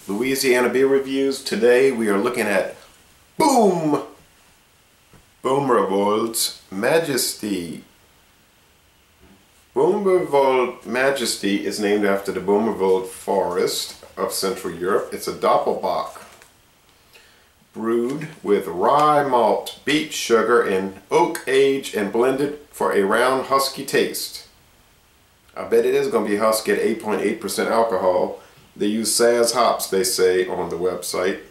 Louisiana beer reviews. Today we are looking at Bohmerwald's Majesty. Bohmerwald Majesty is named after the Bohmerwald forest of Central Europe. It's a Doppelbock, brewed with rye malt, beet sugar, and oak age, and blended for a round husky taste. I bet it is going to be husky at 8.8% alcohol. They use Saz hops, they say on the website.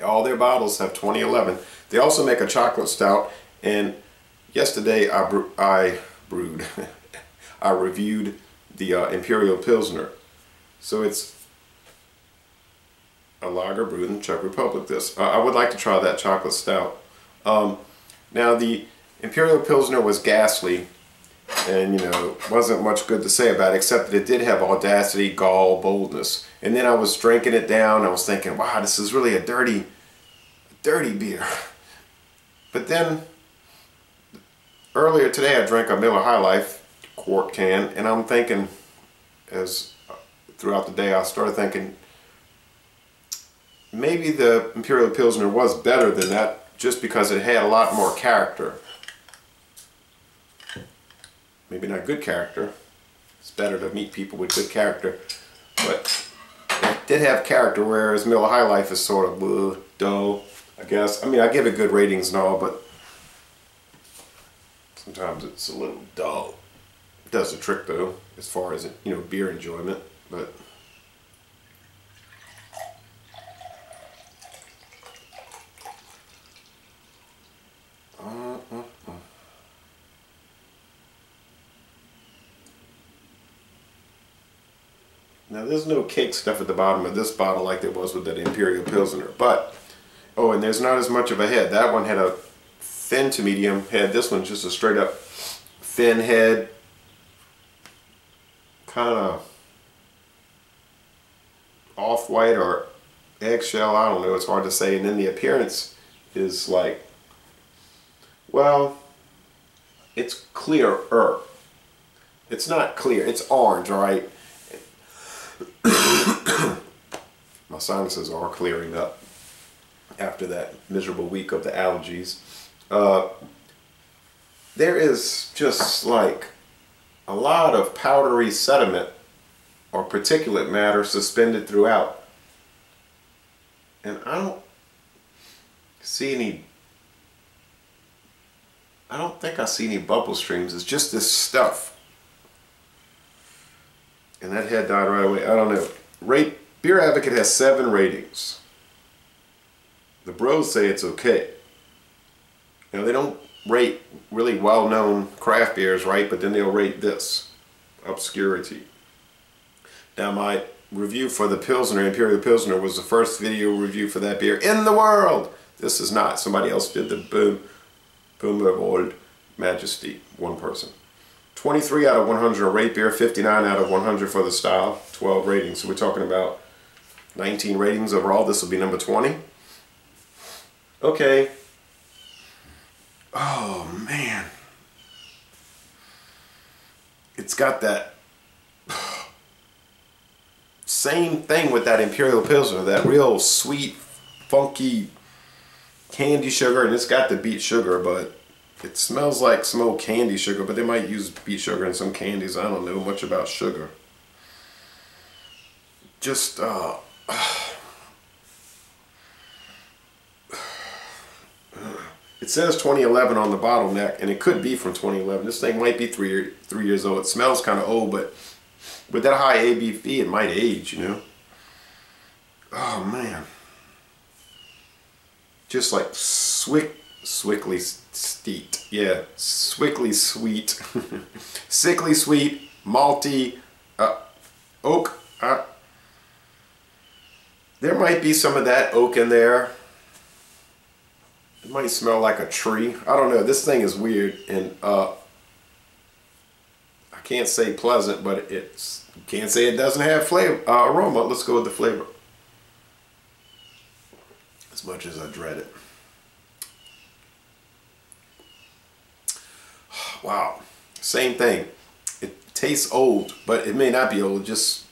All their bottles have 2011. They also make a chocolate stout, and yesterday I brewed. I reviewed the Imperial Pilsner. So it's a lager brewed in the Czech Republic. I would like to try that chocolate stout. Now the Imperial Pilsner was ghastly, and wasn't much good to say about it, except that it did have audacity, gall, boldness. And then I was drinking it down, I was thinking, wow, this is really a dirty beer. But then earlier today I drank a Miller High Life quart can, and I'm thinking, as throughout the day I started thinking, maybe the Imperial Pilsner was better than that, just because it had a lot more character. Maybe not good character. It's better to meet people with good character. But it did have character, whereas Miller High Life is sort of dull, I guess. I mean, I give it good ratings and all, but sometimes it's a little dull. It does the trick, though, as far as, beer enjoyment. But now there's no cake stuff at the bottom of this bottle like there was with that Imperial Pilsner. But, oh, and there's not as much of a head. That one had a thin to medium head. This one's just a straight up thin head. Kind of off-white or eggshell, I don't know, it's hard to say. And then the appearance is like, well, it's clearer. It's not clear, it's orange, right? My sinuses are clearing up after that miserable week of the allergies. There is just like a lot of powdery sediment or particulate matter suspended throughout, and I don't think I see any bubble streams. It's just this stuff. And that head died right away. I don't know. Beer Advocate has 7 ratings. The bros say it's okay. They don't rate really well-known craft beers, right? But then they'll rate this. Obscurity. Now, my review for the Pilsner, Imperial Pilsner, was the first video review for that beer in the world. This is not. Somebody else did the Bohmerwald Majesty. One person. 23 out of 100 rate beer, 59 out of 100 for the style, 12 ratings. So we're talking about 19 ratings overall. This will be number 20. Okay. Oh, man. It's got that same thing with that Imperial Pilsner, that real sweet, funky candy sugar, and it's got the beet sugar, but it smells like some old candy sugar, but they might use beet sugar in some candies. I don't know much about sugar. Just, it says 2011 on the bottleneck, and it could be from 2011. This thing might be three years old. It smells kind of old, but with that high ABV, it might age, Oh, man. Just like Swickly steet. Yeah, swickly sweet. Sickly sweet, malty, oak. There might be some of that oak in there. It might smell like a tree. I don't know. This thing is weird, and I can't say pleasant, but can't say it doesn't have flavor, aroma. Let's go with the flavor. As much as I dread it. Wow, same thing. It tastes old, but it may not be old. Just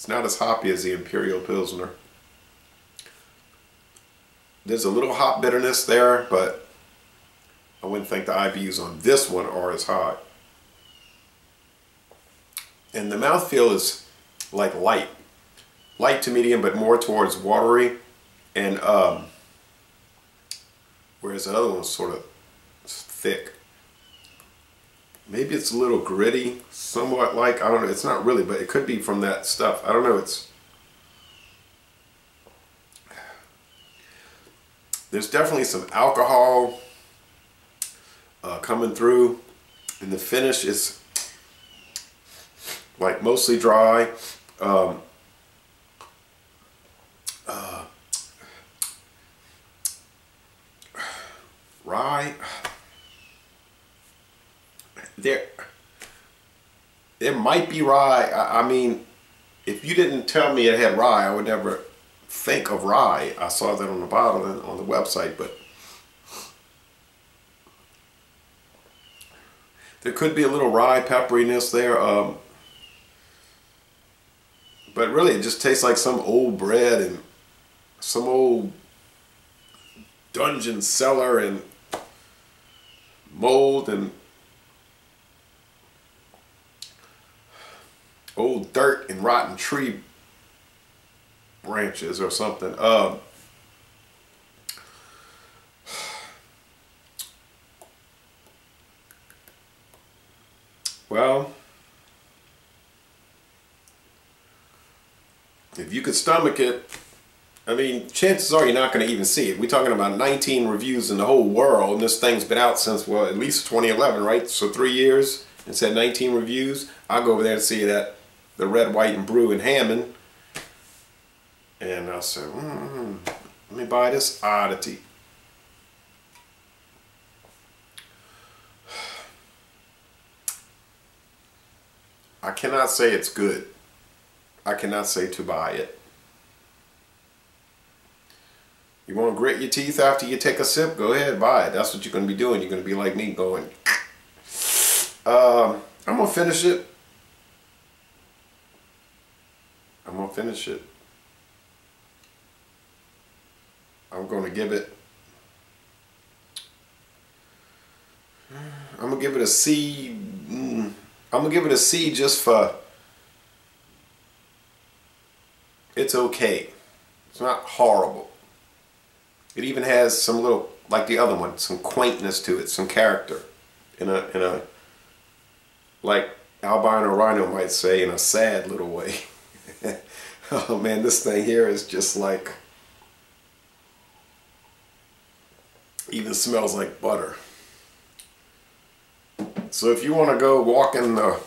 It's not as hoppy as the Imperial Pilsner. There's a little hop bitterness there, but I wouldn't think the IBUs on this one are as high. And the mouthfeel is like light. Light to medium, but more towards watery. And whereas the other one's sort of thick. Maybe it's a little gritty, somewhat like, I don't know, it's not really, but it could be from that stuff. I don't know, there's definitely some alcohol coming through, and the finish is like mostly dry. Rye. There might be rye. I mean, if you didn't tell me it had rye, I would never think of rye. I saw that on the bottle and on the website, but there could be a little rye pepperiness there. But really, it just tastes like some old bread and some old dungeon cellar and mold and old dirt and rotten tree branches or something. Well, if you could stomach it, I mean, chances are you're not going to even see it. We're talking about 19 reviews in the whole world, and this thing's been out since, well, at least 2011, right? So 3 years, and said 19 reviews. I'll go over there and see it at the Red, White, and Brew in Hammond. And I'll say, let me buy this oddity. I cannot say it's good. I cannot say to buy it. You want to grit your teeth after you take a sip? Go ahead, buy it. That's what you're going to be doing. You're going to be like me going, I'm going to finish it. I'm going to finish it. I'm going to give it, I'm going to give it a C. I'm going to give it a C just for, it's okay. It's not horrible. It even has some little, like the other one, some quaintness to it, some character. In a like albino rhino might say, in a sad little way. Oh man, this thing here is just like, even smells like butter. So if you want to go walk in the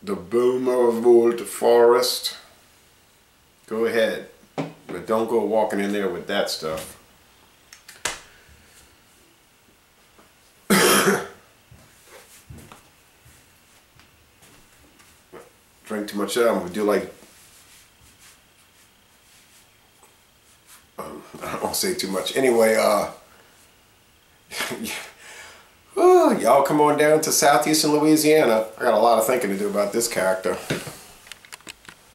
Bohmerwald forest, go ahead, but don't go walking in there with that stuff. Drink too much of that, I'm gonna do like, I don't want to say too much. Anyway, y'all come on down to southeastern Louisiana. I got a lot of thinking to do about this character.